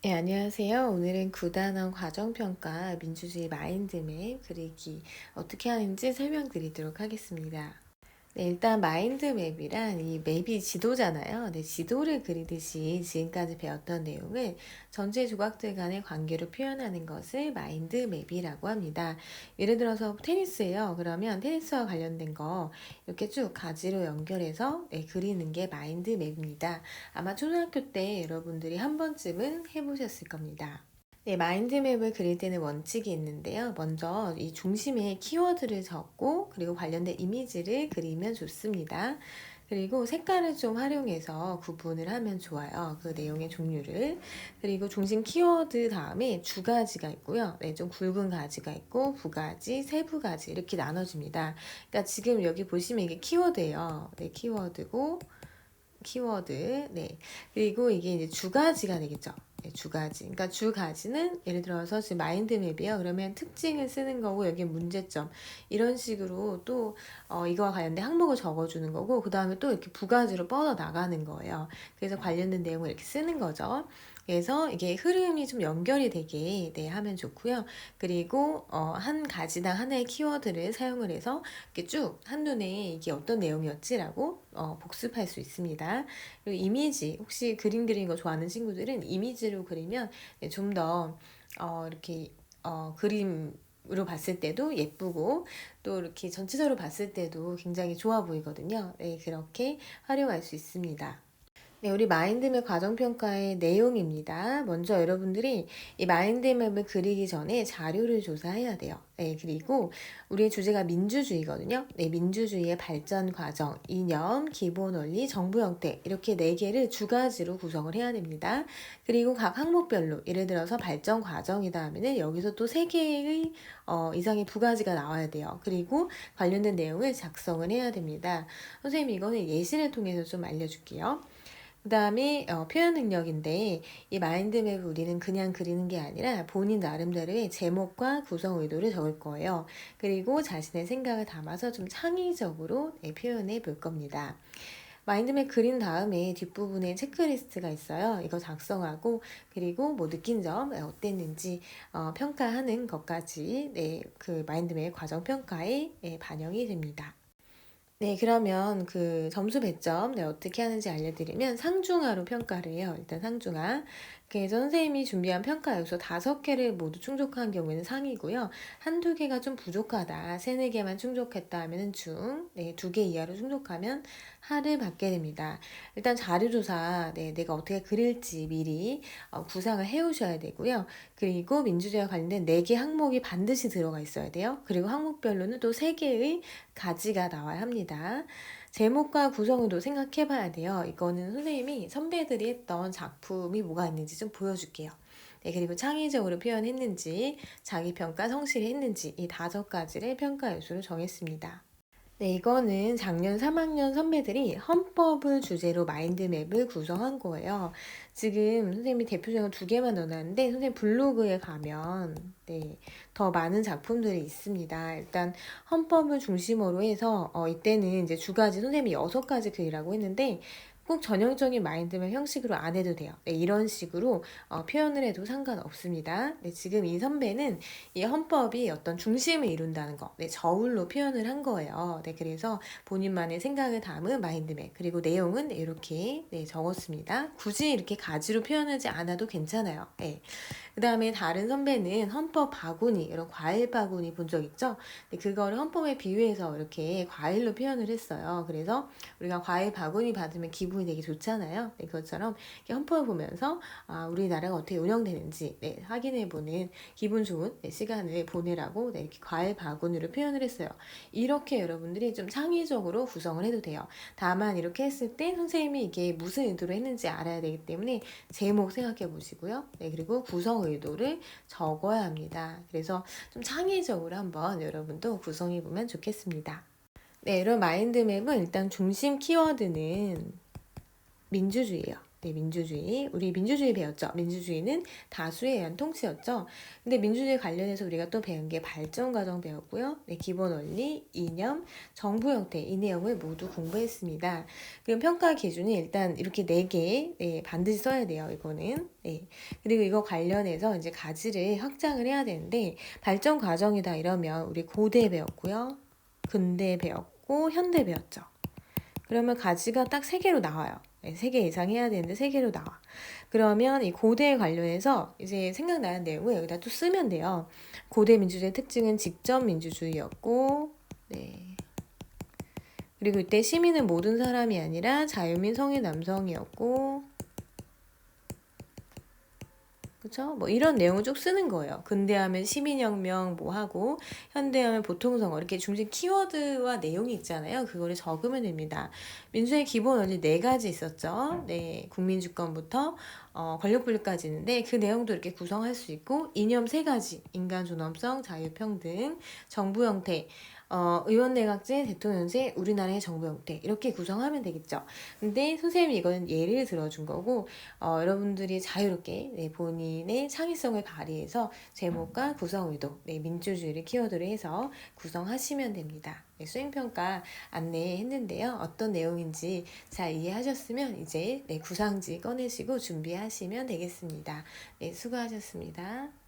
네, 안녕하세요. 오늘은 구단원 과정평가 민주주의 마인드맵 그리기 어떻게 하는지 설명드리도록 하겠습니다. 네, 일단 마인드맵이란 이 맵이 지도잖아요. 네, 지도를 그리듯이 지금까지 배웠던 내용을 전체 조각들 간의 관계로 표현하는 것을 마인드맵이라고 합니다. 예를 들어서 테니스예요. 그러면 테니스와 관련된 거 이렇게 쭉 가지로 연결해서 그리는 게 마인드맵입니다. 아마 초등학교 때 여러분들이 한 번쯤은 해보셨을 겁니다. 네, 마인드맵을 그릴 때는 원칙이 있는데요. 먼저 이 중심에 키워드를 적고 그리고 관련된 이미지를 그리면 좋습니다. 그리고 색깔을 좀 활용해서 구분을 하면 좋아요. 그 내용의 종류를. 그리고 중심 키워드 다음에 주가지가 있고요. 네, 좀 굵은 가지가 있고 부가지, 세부가지 이렇게 나눠집니다. 그러니까 지금 여기 보시면 이게 키워드예요. 네, 키워드고 키워드. 네. 그리고 이게 이제 주가지가 되겠죠. 네, 주가지. 그러니까 주가지는 예를 들어서 지금 마인드맵이에요. 그러면 특징을 쓰는 거고 여기 문제점 이런 식으로 또 이거와 관련된 항목을 적어주는 거고 그 다음에 또 이렇게 부가지로 뻗어 나가는 거예요. 그래서 관련된 내용을 이렇게 쓰는 거죠. 그래서 이게 흐름이 좀 연결이 되게 하면 좋고요. 그리고 한 가지당 하나의 키워드를 사용을 해서 이렇게 쭉 한눈에 이게 어떤 내용이었지라고 복습할 수 있습니다. 그리고 이미지 혹시 그림 그리는 거 좋아하는 친구들은 이미지로 그리면 좀 더 이렇게 그림으로 봤을 때도 예쁘고 또 이렇게 전체적으로 봤을 때도 굉장히 좋아 보이거든요. 네, 그렇게 활용할 수 있습니다. 네, 우리 마인드맵 과정평가의 내용입니다. 먼저 여러분들이 이 마인드맵을 그리기 전에 자료를 조사해야 돼요. 네, 그리고 우리의 주제가 민주주의거든요. 네, 민주주의의 발전 과정, 이념, 기본 원리, 정부 형태 이렇게 네 개를 주 가지로 구성을 해야 됩니다. 그리고 각 항목별로 예를 들어서 발전 과정이다 하면은 여기서 또 세 개의 이상의 부가지가 나와야 돼요. 그리고 관련된 내용을 작성을 해야 됩니다. 선생님 이거는 예시를 통해서 좀 알려줄게요. 그 다음에 표현 능력인데 이 마인드맵을 우리는 그냥 그리는 게 아니라 본인 나름대로의 제목과 구성 의도를 적을 거예요. 그리고 자신의 생각을 담아서 좀 창의적으로 표현해 볼 겁니다. 마인드맵 그린 다음에 뒷부분에 체크리스트가 있어요. 이거 작성하고 그리고 뭐 느낀 점 어땠는지 평가하는 것까지 그 마인드맵 과정 평가에 반영이 됩니다. 네, 그러면 그 점수 배점 어떻게 하는지 알려드리면 상중하로 평가를 해요. 일단 상중하. 그래서 선생님이 준비한 평가 요소 5개를 모두 충족한 경우에는 상이고요. 한두 개가 좀 부족하다, 세네 개만 충족했다 하면은 중, 네, 2개 이하로 충족하면 하를 받게 됩니다. 일단 자료조사, 내가 어떻게 그릴지 미리 구상을 해오셔야 되고요. 그리고 민주주의와 관련된 4개 항목이 반드시 들어가 있어야 돼요. 그리고 항목별로는 또 3개의 가지가 나와야 합니다. 제목과 구성도 생각해 봐야 돼요. 이거는 선생님이 선배들이 했던 작품이 뭐가 있는지 좀 보여줄게요. 네, 그리고 창의적으로 표현했는지, 자기평가 성실히 했는지 이 5가지를 평가 요소로 정했습니다. 네, 이거는 작년 3학년 선배들이 헌법을 주제로 마인드맵을 구성한 거예요. 지금 선생님이 대표적으로 2개만 넣어놨는데 선생님 블로그에 가면 더 많은 작품들이 있습니다. 일단 헌법을 중심으로 해서 이때는 이제 주가지 선생님이 6가지 글이라고 했는데 꼭 전형적인 마인드맵 형식으로 안 해도 돼요. 네, 이런 식으로 표현을 해도 상관없습니다. 네, 지금 이 선배는 이 헌법이 어떤 중심을 이룬다는 거, 저울로 표현을 한 거예요. 네, 그래서 본인만의 생각을 담은 마인드맵, 그리고 내용은 이렇게 적었습니다. 굳이 이렇게 가지로 표현하지 않아도 괜찮아요. 네. 그 다음에 다른 선배는 헌법 바구니, 이런 과일 바구니 본 적 있죠? 네, 그거를 헌법에 비유해서 이렇게 과일로 표현을 했어요. 그래서 우리가 과일 바구니 받으면 기분이 되게 좋잖아요. 네, 그것처럼 헌법을 보면서 우리나라가 어떻게 운영되는지 확인해보는 기분 좋은 시간을 보내라고 이렇게 과일 바구니로 표현을 했어요. 이렇게 여러분들이 좀 창의적으로 구성을 해도 돼요. 다만 이렇게 했을 때 선생님이 이게 무슨 의도로 했는지 알아야 되기 때문에 제목 생각해 보시고요. 네, 그리고 구성 의도를 적어야 합니다. 그래서 좀 창의적으로 한번 여러분도 구성해 보면 좋겠습니다. 네, 이런 마인드맵은 일단 중심 키워드는 민주주의예요. 네, 민주주의. 우리 민주주의 배웠죠? 민주주의는 다수에 의한 통치였죠? 근데 민주주의 관련해서 우리가 또 배운 게 발전 과정 배웠고요. 네, 기본 원리, 이념, 정부 형태 이 내용을 모두 공부했습니다. 그럼 평가 기준이 일단 이렇게 4개 네, 반드시 써야 돼요. 이거는. 네. 그리고 이거 관련해서 이제 가지를 확장을 해야 되는데 발전 과정이다 이러면 우리 고대 배웠고요. 근대 배웠고 현대 배웠죠. 그러면 가지가 딱 3개로 나와요. 3개 이상 해야 되는데 3개로 나와. 그러면 이 고대에 관련해서 이제 생각나는 내용을 여기다 또 쓰면 돼요. 고대 민주주의의 특징은 직접 민주주의였고, 네. 그리고 이때 시민은 모든 사람이 아니라 자유민 성인 남성이었고, 그쵸? 뭐 이런 내용을 쭉 쓰는 거예요. 근대하면 시민혁명 뭐 하고 현대하면 보통선거 이렇게 중심 키워드와 내용이 있잖아요. 그거를 적으면 됩니다. 민주주의 기본 원리 4가지 있었죠. 네, 국민주권부터 권력분립까지 있는데 그 내용도 이렇게 구성할 수 있고 이념 3가지 인간 존엄성, 자유평등, 정부 형태 의원내각제, 대통령제, 우리나라의 정부 형태 이렇게 구성하면 되겠죠. 근데 선생님이 이거는 예를 들어준 거고 여러분들이 자유롭게 네, 본인의 창의성을 발휘해서 제목과 구성 의도, 네, 민주주의를 키워드로 해서 구성하시면 됩니다. 네, 수행평가 안내했는데요. 어떤 내용인지 잘 이해하셨으면 이제 네, 구상지 꺼내시고 준비하시면 되겠습니다. 네, 수고하셨습니다.